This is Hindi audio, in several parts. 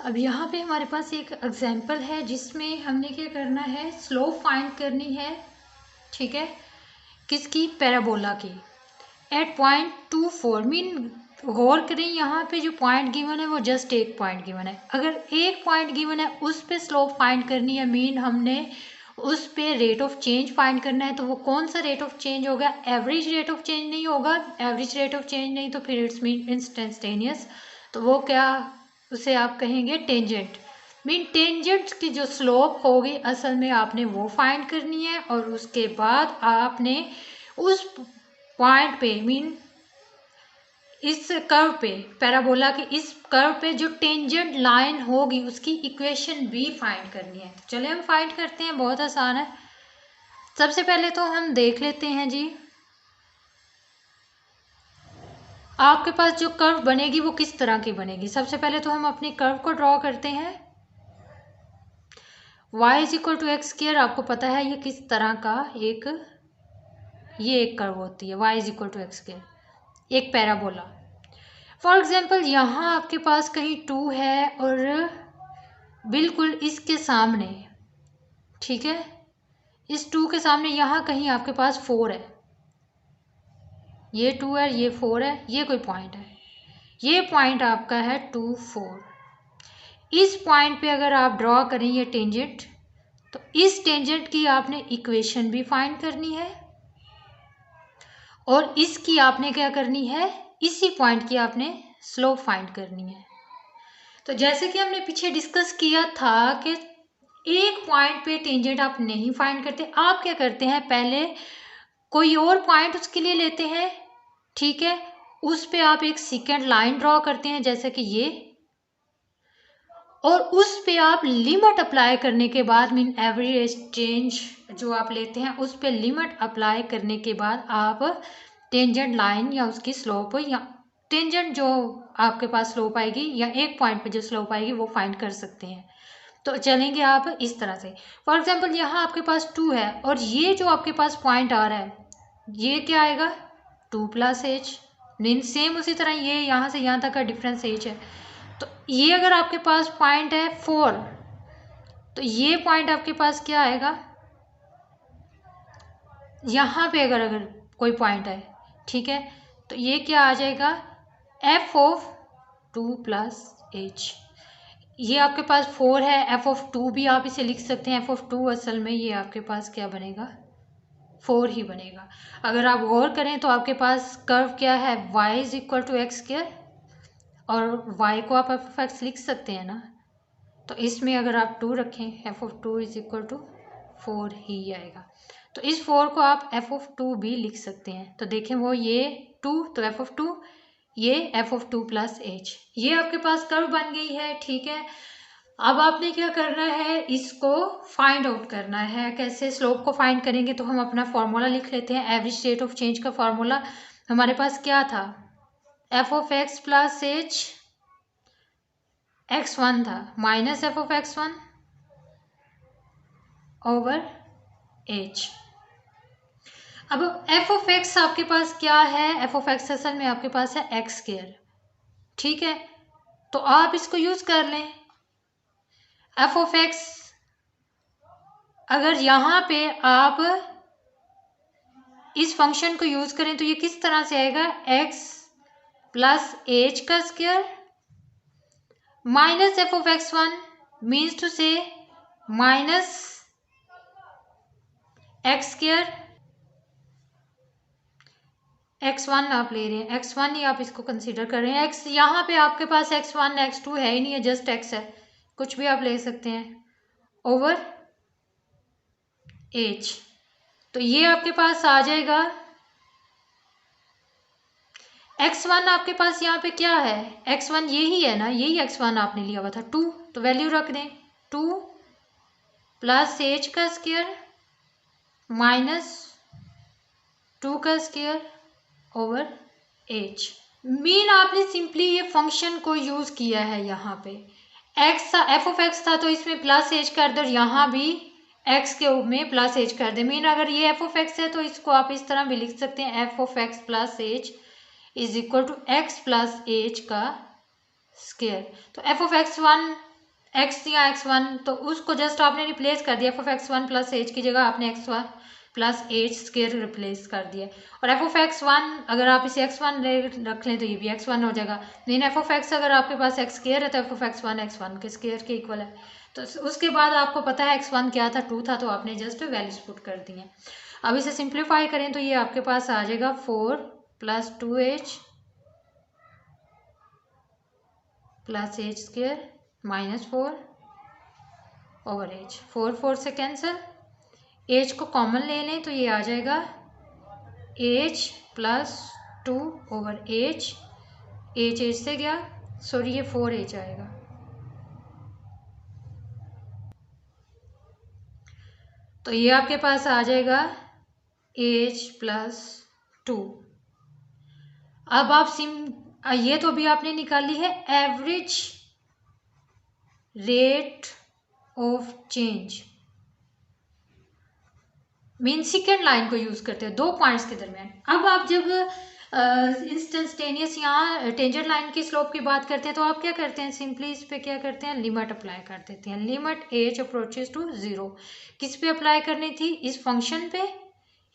अब यहाँ पे हमारे पास एक एग्जाम्पल है जिसमें हमने क्या करना है, स्लोप फाइंड करनी है, ठीक है, किसकी, पैराबोला की, एट पॉइंट 2 4। मीन गौर करें यहाँ पे जो पॉइंट गिवन है वो जस्ट एक पॉइंट गिवन है। अगर एक पॉइंट गिवन है उस पे स्लोप फाइंड करनी है, मीन हमने उस पे रेट ऑफ चेंज फाइंड करना है, तो वो कौन सा रेट ऑफ चेंज होगा, एवरेज रेट ऑफ चेंज नहीं होगा। एवरेज रेट ऑफ चेंज नहीं तो फिर इट्स मीन इंस्टेंटेनियस, तो वो क्या, उसे आप कहेंगे टेंजेंट। मीन टेंजेंट की जो स्लोप होगी असल में आपने वो फाइंड करनी है, और उसके बाद आपने उस पॉइंट पे, मीन इस कर्व पे, पैराबोला के इस कर्व पे जो टेंजेंट लाइन होगी उसकी इक्वेशन भी फाइंड करनी है। तो चले हम फाइंड करते हैं, बहुत आसान है। सबसे पहले तो हम देख लेते हैं जी, आपके पास जो कर्व बनेगी वो किस तरह की बनेगी। सबसे पहले तो हम अपनी कर्व को ड्रॉ करते हैं। y is equal to x square, आपको पता है ये किस तरह का ये एक कर्व होती है, y is equal to x square, एक पैराबोला। फॉर एग्जाम्पल यहाँ आपके पास कहीं 2 है और बिल्कुल इसके सामने, ठीक है, इस 2 के सामने यहाँ कहीं आपके पास 4 है, ये 2 है, ये 4 है, ये कोई पॉइंट है, ये पॉइंट आपका है 2 4। इस पॉइंट पे अगर आप ड्रॉ करें ये टेंजेंट, तो इस टेंजेंट की आपने इक्वेशन भी फाइंड करनी है, और इसकी आपने क्या करनी है, इसी पॉइंट की आपने स्लोप फाइंड करनी है। तो जैसे कि हमने पीछे डिस्कस किया था कि एक पॉइंट पे टेंजेंट आप नहीं फाइंड करते, आप क्या करते हैं, पहले कोई और पॉइंट उसके लिए लेते हैं, ठीक है, उस पे आप एक सेकेंड लाइन ड्रॉ करते हैं जैसे कि ये, और उस पे आप लिमिट अप्लाई करने के बाद, मीन एवरेज चेंज जो आप लेते हैं उस पे लिमिट अप्लाई करने के बाद आप टेंजेंट लाइन या उसकी स्लोप या टेंजेंट जो आपके पास स्लोप आएगी या एक पॉइंट पे जो स्लोप आएगी वो फाइंड कर सकते हैं। तो चलेंगे आप इस तरह से। फॉर एग्जांपल यहाँ आपके पास 2 है और ये जो आपके पास पॉइंट आ रहा है ये क्या आएगा, 2 + h। मीन सेम उसी तरह ये यहाँ से यहाँ तक का डिफरेंस h है। तो ये अगर आपके पास पॉइंट है 4, तो ये पॉइंट आपके पास क्या आएगा, यहाँ पे अगर कोई पॉइंट है, ठीक है, तो ये क्या आ जाएगा, f(2 + h)। ये आपके पास 4 है, f(2) भी आप इसे लिख सकते हैं, f(2) असल में ये आपके पास क्या बनेगा, 4 ही बनेगा। अगर आप गौर करें तो आपके पास कर्व क्या है, y is equal to x square, और y को आप f(x) लिख सकते हैं ना, तो इसमें अगर आप 2 रखें, f(2) इज इक्वल टू 4 ही आएगा। तो इस 4 को आप f(2) भी लिख सकते हैं। तो देखें वो ये 2, तो f(2), ये f(2 + h), ये आपके पास कर्व बन गई है, ठीक है। अब आपने क्या करना है, इसको फाइंड आउट करना है। कैसे स्लोप को फाइंड करेंगे, तो हम अपना फॉर्मूला लिख लेते हैं। एवरेज रेट ऑफ चेंज का फॉर्मूला हमारे पास क्या था, f(x + h) x1 था, माइनस f(x1) ओवर h। अब f(x) आपके पास क्या है, f(x) असल में आपके पास है एक्स स्क्वायर, ठीक है, तो आप इसको यूज कर लें। f(x) अगर यहाँ पे आप इस फंक्शन को यूज करें तो ये किस तरह से आएगा, x + h का square minus f(x1) means to से माइनस एक्स स्क्वायर, x1 आप ले रहे हैं, x1 ही आप इसको कंसीडर कर रहे हैं। x यहाँ पे आपके पास x1 x2 है ही नहीं है, जस्ट x है, कुछ भी आप ले सकते हैं, ओवर h। तो ये आपके पास आ जाएगा, x1 आपके पास यहाँ पे क्या है, x1 यही है ना, यही x1 आपने लिया हुआ था 2, तो वैल्यू रख दें, 2 + h का स्क्वायर माइनस 2 का स्क्वायर ओवर h। मीन आपने सिंपली ये फंक्शन को यूज किया है। यहाँ पे x था, f(x) था तो इसमें +h कर दो, और यहाँ भी x के में +h कर दे। मीन अगर ये f(x) है तो इसको आप इस तरह भी लिख सकते हैं, f(x + h) is equal to x + h का स्क्वायर। तो f(x1) एक्स या x1, तो उसको जस्ट आपने रिप्लेस कर दिया। f(x1) प्लस एच की जगह आपने x1 plus H square replace कर दिया। और f(x1) अगर आप इसे x1 रख लें तो ये भी x1 हो जाएगा। लेकिन f(x) अगर आपके पास x स्क्वायर है तो f(x1) x1 के स्क्वायर के इक्वल है। तो उसके बाद आपको पता है x1 क्या था, 2 था, तो आपने जस्ट वैल्यूज पुट कर दी हैं। अब इसे सिंप्लीफाई करें तो ये आपके पास आ जाएगा 4 plus 2h plus H square minus 4 over H. 4 4 से कैंसिल, एच को कॉमन ले लें तो ये आ जाएगा H plus 2 over H. H H से गया, सॉरी ये 4h आएगा। तो ये आपके पास आ जाएगा एच प्लस 2। अब आप ये तो अभी आपने निकाली है average rate of change, mean second line को यूज करते हैं 2 पॉइंट्स के दरमियान। अब आप जब इंस्टेंटेनियस यहाँ टेंजेंट लाइन की स्लोप की बात करते हैं तो आप क्या करते हैं, सिंपली इस पे क्या करते हैं, लिमिट अप्लाई कर देते हैं। लिमिट एच अप्रोचेस टू 0, किस पे अप्लाई करनी थी, इस फंक्शन पे,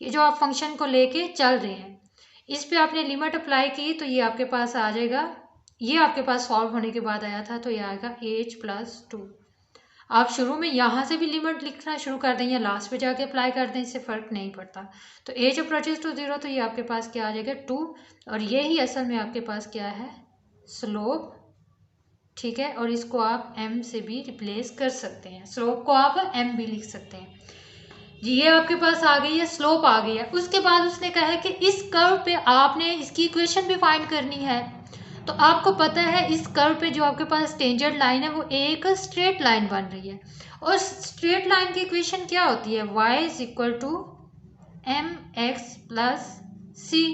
ये जो आप फंक्शन को लेके चल रहे हैं इस पे आपने लिमिट अप्लाई की तो ये आपके पास आ जाएगा, ये आपके पास सॉल्व होने के बाद आया था तो ये आएगा एच प्लस 2। आप शुरू में यहाँ से भी लिमिट लिखना शुरू कर दें या लास्ट पे जाके अप्लाई कर दें, इससे फ़र्क नहीं पड़ता। तो एच अप्रोचेस टू 0 तो ये आपके पास क्या आ जाएगा 2, और ये ही असल में आपके पास क्या है, स्लोप। ठीक है, और इसको आप m से भी रिप्लेस कर सकते हैं, स्लोप को आप m भी लिख सकते हैं। ये आपके पास आ गई है, स्लोप आ गई है। उसके बाद उसने कहा है कि इस कर्व पे आपने इसकी इक्वेशन भी फाइंड करनी है। तो आपको पता है इस कर्व पे जो आपके पास टेंजेंट लाइन है वो एक स्ट्रेट लाइन बन रही है, और स्ट्रेट लाइन की इक्वेशन क्या होती है, y is equal to m x plus c.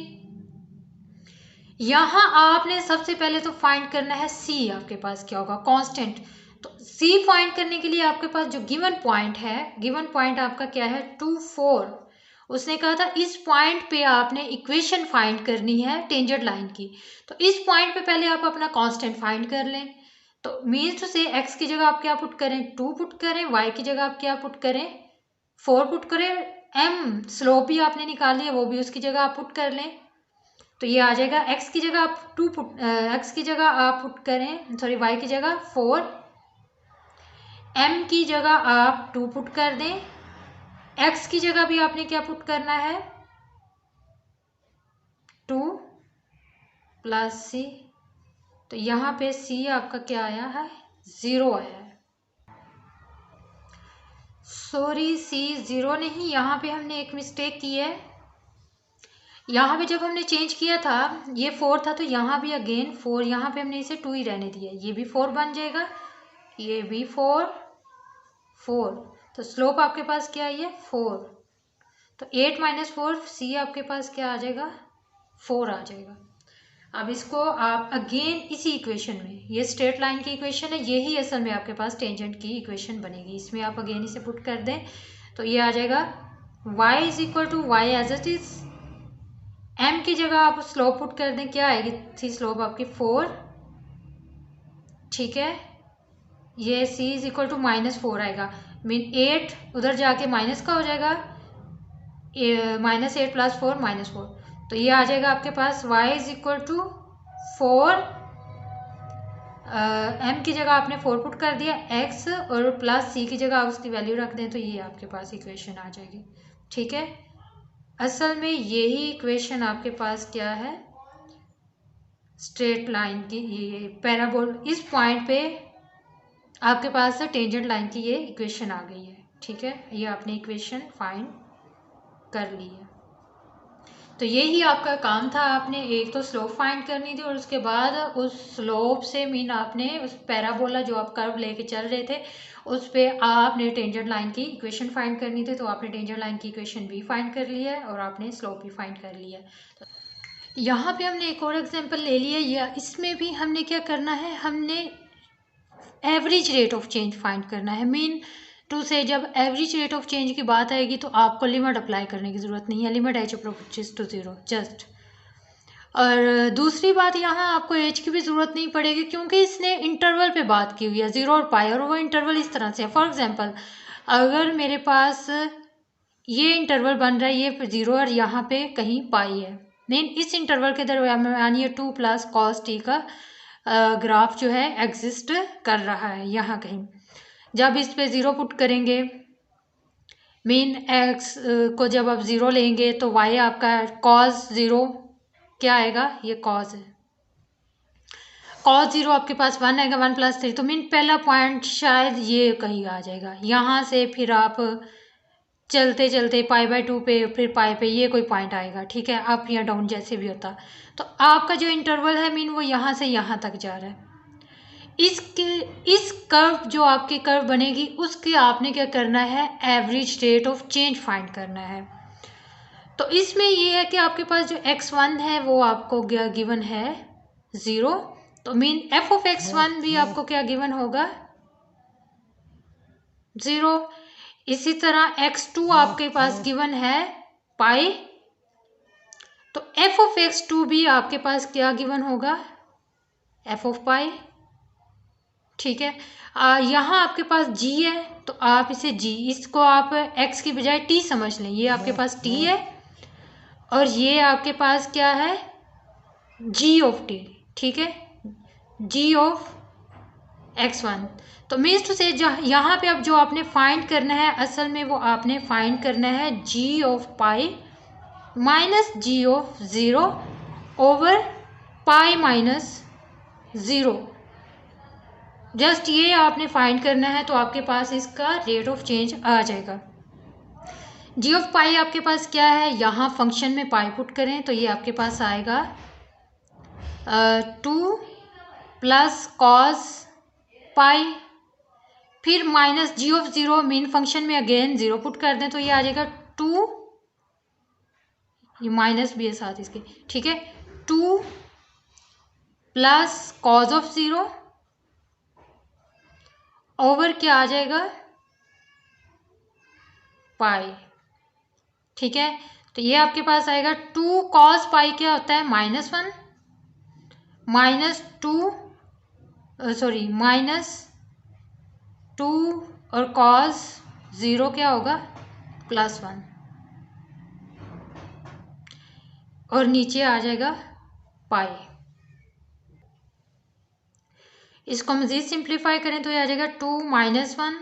यहाँ आपने सबसे पहले तो फाइंड करना है c, आपके पास क्या होगा, कांस्टेंट। तो c फाइंड करने के लिए आपके पास जो गिवन पॉइंट है, गिवन पॉइंट आपका क्या है 2 4। उसने कहा था इस पॉइंट पे आपने इक्वेशन फाइंड करनी है टेंजेंट लाइन की। तो इस पॉइंट पे पहले आप अपना कांस्टेंट फाइंड कर लें। तो मीन्स टू से x की जगह आप क्या पुट करें, 2 पुट करें, y की जगह आप क्या पुट करें, 4 पुट करें, m स्लोप भी आपने निकाली है वो भी उसकी जगह आप पुट कर लें। तो ये आ जाएगा x की जगह आप x की जगह आप पुट करें, सॉरी y की जगह 4, m की जगह आप 2 पुट कर दें, x की जगह भी आपने क्या पुट करना है 2 प्लस c। तो यहाँ पे c आपका क्या आया है 0 आया है, सॉरी c 0 नहीं, यहाँ पे हमने एक मिस्टेक की है। यहाँ पे जब हमने चेंज किया था ये 4 था तो यहाँ भी अगेन 4, यहाँ पे हमने इसे 2 ही रहने दिया, ये भी 4 बन जाएगा, ये भी 4 4। तो स्लोप आपके पास क्या है 4। तो 8 माइनस 4 c आपके पास क्या आ जाएगा 4 आ जाएगा। अब इसको आप अगेन इसी इक्वेशन में, ये स्ट्रेट लाइन की इक्वेशन है, यही असल में आपके पास टेंजेंट की इक्वेशन बनेगी, इसमें आप अगेन इसे पुट कर दें तो ये आ जाएगा y is equal to y as it is, m की जगह आप स्लोप पुट कर दें, क्या आएगी थी स्लोप आपकी 4। ठीक है, ये c इज इक्वल टू -4 आएगा, मीन 8 उधर जाके माइनस का हो जाएगा, -8 प्लस 4 -4। तो ये आ जाएगा आपके पास y is equal to 4, m की जगह आपने 4 पुट कर दिया, x और प्लस c की जगह आप उसकी वैल्यू रख दें तो ये आपके पास इक्वेशन आ जाएगी। ठीक है, असल में यही इक्वेशन आपके पास क्या है स्ट्रेट लाइन की, ये पैराबोल, इस पॉइंट पे आपके पास टेंजेंट लाइन की ये इक्वेशन आ गई है। ठीक है, ये आपने इक्वेशन फाइंड कर ली है। तो यही आपका काम था, आपने एक तो स्लोप फाइंड करनी थी और उसके बाद उस स्लोप से मीन आपने उस पैराबोला जो आप कर्व लेके चल रहे थे उस पे आपने टेंजेंट लाइन की इक्वेशन फाइंड करनी थी। तो आपने टेंजेंट लाइन की इक्वेशन भी फाइंड कर ली है और आपने स्लोप भी फाइंड कर लिया है। तो यहाँ पे हमने एक और एग्जांपल ले लिया, या इसमें भी हमने क्या करना है, हमने average rate of change find करना है। मीन टू से जब एवरेज रेट ऑफ चेंज की बात आएगी तो आपको लिमिट अप्लाई करने की ज़रूरत नहीं है, limit h approaches to 0 just. और दूसरी बात, यहाँ आपको एज की भी ज़रूरत नहीं पड़ेगी क्योंकि इसने इंटरवल पे बात की हुई है, 0 और पाई, और वो इंटरवल इस तरह से है। फॉर एग्जांपल अगर मेरे पास ये इंटरवल बन रहा है, ये 0 और यहाँ पे कहीं पाई है, मीन इस इंटरवल के दरमियान ये 2 प्लस कॉस टी का ग्राफ जो है एग्जिस्ट कर रहा है यहाँ कहीं। जब इस पे 0 पुट करेंगे, मीन एक्स को जब आप 0 लेंगे तो वाई आपका कॉस 0 क्या आएगा, ये कॉस है, कॉस 0 आपके पास 1 आएगा, 1 + 3, तो मीन पहला पॉइंट शायद ये कहीं आ जाएगा। यहाँ से फिर आप चलते चलते π/2 पे, फिर पाई पे, ये कोई पॉइंट आएगा, ठीक है, अप या डाउन जैसे भी होता। तो आपका जो इंटरवल है मीन वो यहाँ से यहाँ तक जा रहा है। इस कर्व जो आपकी कर्व बनेगी उसके आपने क्या करना है, average rate of change find करना है। तो इसमें ये है कि आपके पास जो x1 है वो आपको गिवन है 0, तो मीन f(x1) भी आपको क्या गिवन होगा, 0। इसी तरह x2 आपके पास गिवन है पाई, तो f(x2) भी आपके पास क्या गिवन होगा, f(पाई), ठीक है। यहाँ आपके पास g है तो आप इसे g, इसको आप x की बजाय t समझ लें, ये आपके पास t है और ये आपके पास क्या है, g(t), ठीक है, g(x1). तो मीन्स टू से यहाँ पे अब जो आपने फाइंड करना है असल में वो आपने फाइंड करना है g(पाई) minus g(0) over pi minus 0। Just ये आपने फाइंड करना है तो आपके पास इसका रेट ऑफ चेंज आ जाएगा। g(पाई) आपके पास क्या है, यहाँ फंक्शन में पाई पुट करें तो ये आपके पास आएगा 2 प्लस कॉस पाई, फिर माइनस g(0) मीन फंक्शन में अगेन 0 पुट कर दें तो ये आ जाएगा 2, ये माइनस भी है साथ इसके, ठीक है, 2 प्लस कॉस ऑफ 0 ओवर क्या आ जाएगा, पाई, ठीक है। तो ये आपके पास आएगा 2 कॉस पाई क्या होता है, -1, -2 और कॉस 0 क्या होगा, +1, और नीचे आ जाएगा पाई। इसको मज़ीद सिंप्लीफाई करें तो ये आ जाएगा 2 -1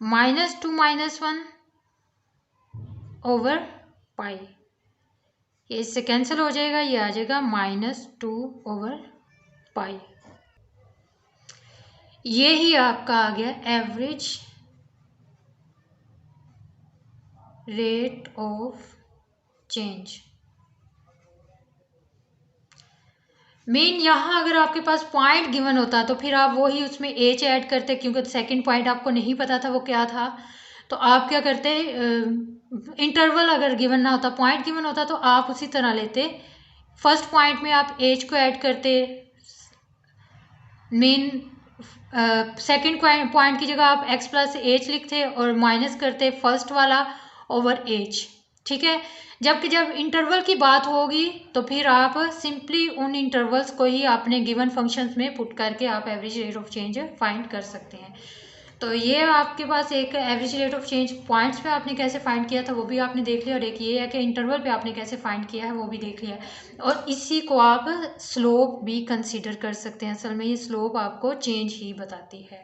-2 -1 ओवर पाई, ये इससे कैंसिल हो जाएगा, ये आ जाएगा -2 ओवर पाई। ये ही आपका आ गया average rate of change. Main यहाँ अगर आपके पास पॉइंट गिवन होता तो फिर आप वही उसमें एच ऐड करते, क्योंकि सेकंड पॉइंट आपको नहीं पता था वो क्या था, तो आप क्या करते, इंटरवल अगर गिवन ना होता, पॉइंट गिवन होता तो आप उसी तरह लेते, फर्स्ट पॉइंट में आप एच को ऐड करते, मेन सेकंड पॉइंट की जगह आप x + h लिखते और माइनस करते फर्स्ट वाला ओवर h, ठीक है। जबकि जब इंटरवल की बात होगी तो फिर आप सिंपली उन इंटरवल्स को ही आपने गिवन फंक्शंस में पुट करके आप average rate of change find कर सकते हैं। तो ये आपके पास एक average rate of change points पे आपने कैसे फाइंड किया था वो भी आपने देख लिया, और एक ये है कि इंटरवल पे आपने कैसे फाइंड किया है वो भी देख लिया, और इसी को आप स्लोप भी कंसीडर कर सकते हैं। असल में ये स्लोप आपको चेंज ही बताती है।